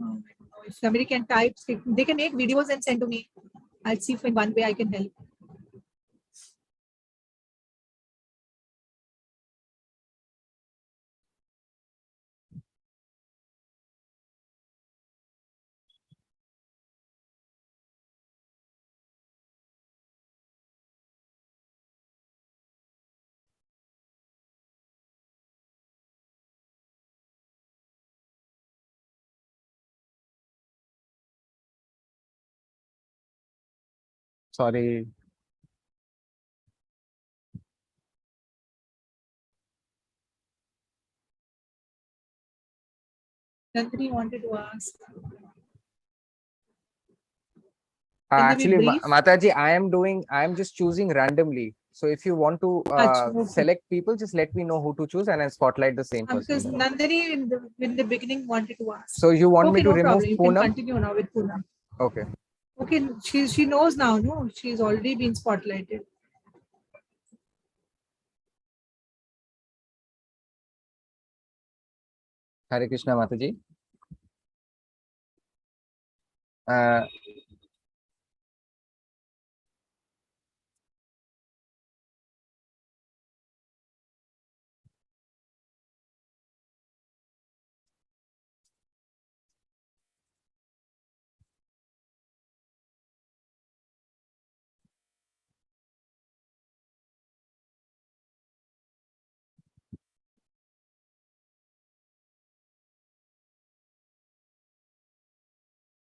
I don't know. If somebody can type, they can make videos and send to me. I'll see if in one way I can help. Sorry. Nandini wanted to ask. Can they be Actually, brief? Mataji, I am just choosing randomly. So if you want to Achha, okay. select people, just let me know who to choose and I'll spotlight the same person Because then. Nandini in the beginning wanted to ask. So you want me Okay, to no remove problem. You can Poonam? continue now with Poonam. Okay. Okay, she knows now, no? She's already been spotlighted. Hare Krishna, Mataji.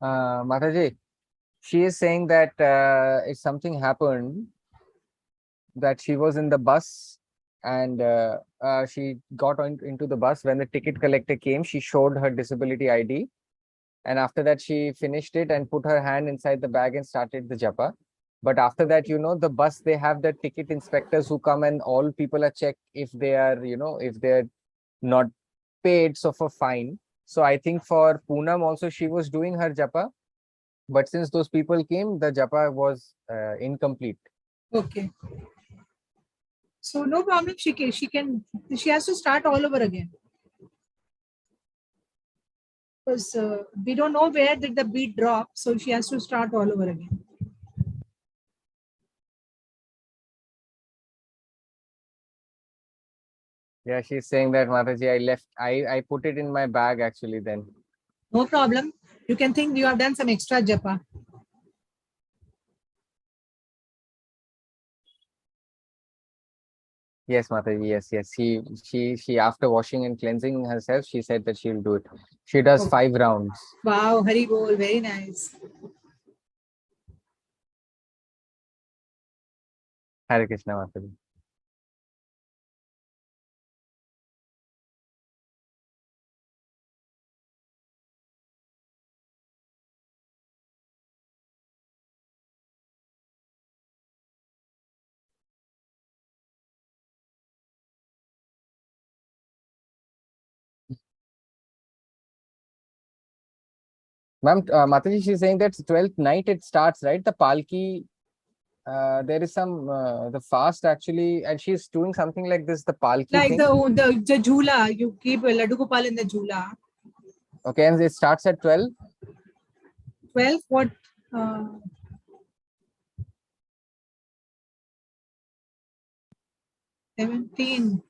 Uh, Mataji, she is saying that if something happened, that she was in the bus and she got into the bus. When the ticket collector came, she showed her disability ID. And after that, she finished it and put her hand inside the bag and started the japa. But after that, the bus, they have the ticket inspectors who come and all people are checked if they are, if they're not paid, so for fine. So I think for Poonam also, she was doing her japa. But since those people came, the japa was incomplete. Okay. So no problem. She has to start all over again. Because we don't know where did the beat drop. So she has to start all over again. Yeah, she's saying that Mataji, I put it in my bag actually then. No problem. You can think you have done some extra japa. Yes, Mataji, yes. She after washing and cleansing herself, she said that she'll do it. She does Okay. 5 rounds. Wow, Hari Bol, very nice. Hare Krishna, Mataji. Ma'am, Mataji, she's saying that 12th night it starts, right? The Palki, there is some, the fast actually, and she's doing something like this, the Palki Like thing. the jhula, you keep Laddu Gopal in the jhula. Okay, and it starts at 12? 12, what? Uh, 17.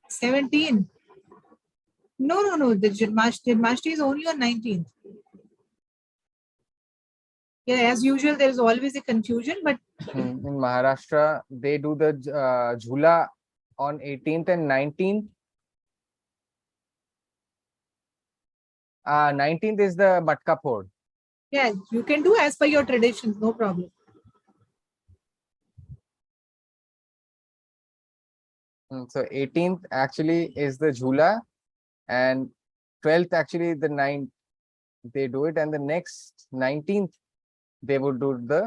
No. The Janmashtami is only on 19th. Yeah, as usual, there is always a confusion, but In Maharashtra, they do the jhula on 18th and 19th. 19th is the Matka Phod. yeah, you can do as per your traditions, no problem. So 18th actually is the jhula, and 12th actually the 9th they do it, and the next 19th they would do the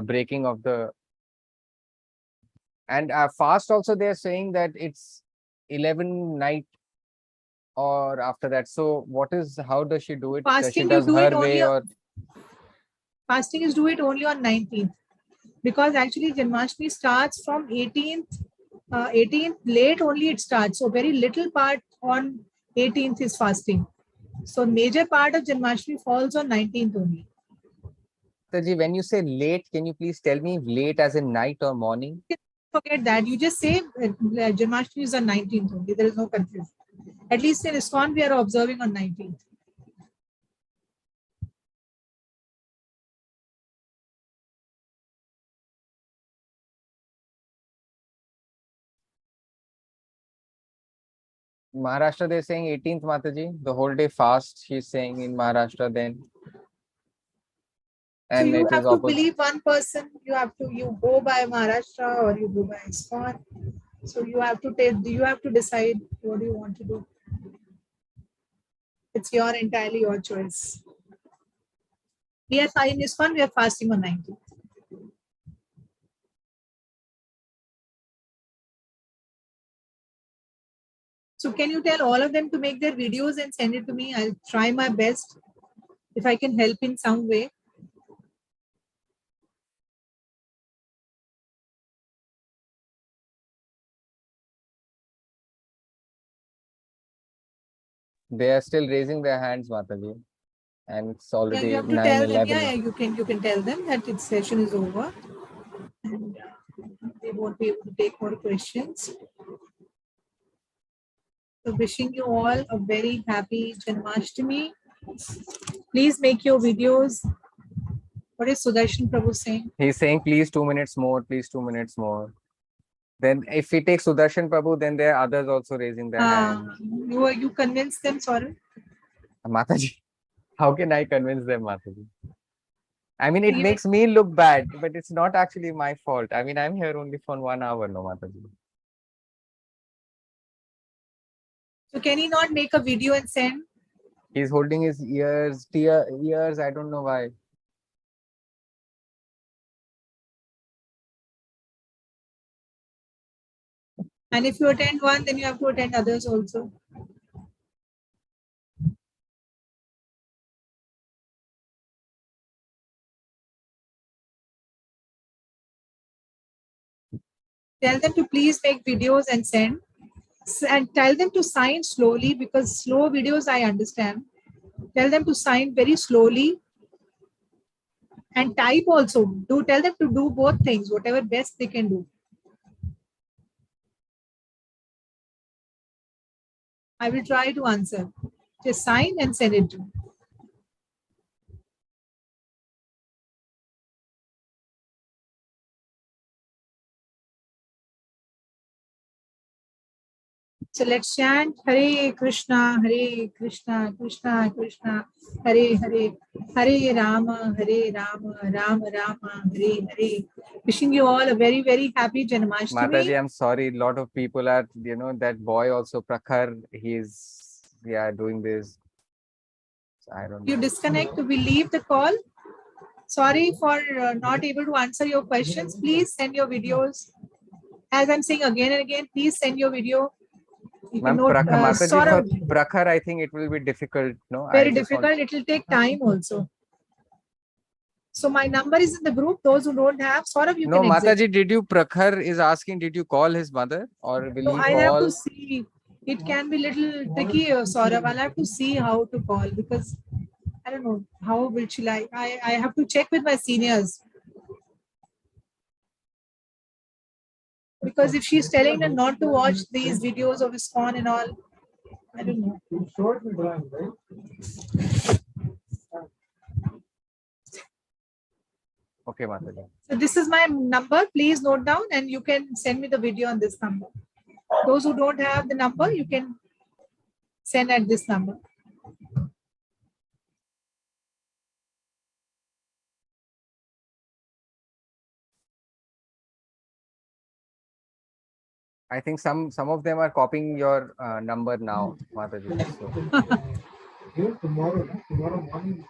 breaking of the, and fast also they're saying that it's 11 night or after that. So what is, how does she do it? She Fasting, you does do it her only. way, or Fasting is do it only on 19th, because actually Janmashtami starts from 18th. 18th late only it starts. So very little part on 18th is fasting. So major part of Janmashtami falls on 19th only. Taji, when you say late, can you please tell me late as in night or morning? Forget that. You just say Janmashtami is on 19th only. There is no confusion. At least in ISKCON, we are observing on 19th. Maharashtra, they're saying 18th, Mataji, the whole day fast, she's saying in Maharashtra then. So And you it is have to opposite. believe one person. You go by Maharashtra or you go by ISKCON. So you have to decide what you want to do. It's entirely your choice. We are fine ISKCON, we are fasting on 19th. So can you tell all of them to make their videos and send it to me? I'll try my best if I can help in some way. They are still raising their hands, Mataji. And it's Yeah, already you have to tell them. 9:11. Yeah, you can tell them that its session is over, and they won't be able to take more questions. So wishing you all a very happy Janmashtami. Please make your videos. What is Sudarshan Prabhu saying? He's saying, please 2 minutes more, please 2 minutes more. Then if we take Sudarshan Prabhu, then there are others also raising their hands. You convince them, sorry. Mataji, how can I convince them, Mataji? I mean, it Even, makes me look bad, but it's not actually my fault. I mean, I'm here only for 1 hour, no, Mataji. so can he not make a video and send? He's holding his ears, ears. I don't know why. And if you attend one, then you have to attend others also. Tell them to please make videos and send. And tell them to sign slowly, because slow videos I understand. Tell them to sign very slowly and type also. Tell them to do both things, whatever best they can do. I will try to answer. Just sign and send it to me. So let's chant Hare Krishna, Krishna Krishna, Hare Hare, Hare Rama, Rama Rama, Hare Hare. Wishing you all a very, very happy Janmashtami. Mataji, I'm sorry. A lot of people are, that boy also, Prakhar, he's, doing this. I don't know. You disconnect, we leave the call. Sorry for not able to answer your questions. Please send your videos. As I'm saying again and again, please send your video. You Ma'am, can note, Mataji, Saurabh, for Prakhar, I think it will be difficult. No, very I just want. difficult. It will take time also. So my number is in the group. Those who don't have, Saurabh, you No, can exit. Mataji, Prakhar is asking, did you call his mother or will So he I have to call? see. It can be little tricky, Saurabh. I'll have to see how to call because I don't know how will she like. I have to check with my seniors. Because if she's telling them not to watch these videos of ISKCON and all, I don't know. Okay, Mataji. So this is my number. Please note down and you can send me the video on this number. Those who don't have the number, you can send at this number. I think some of them are copying your number now, Mataji. So. Tomorrow morning.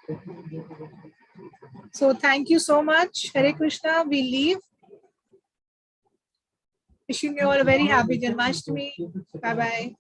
So thank you so much. Hare Krishna. We leave. Wishing you all a very happy Janmashtami. Bye bye.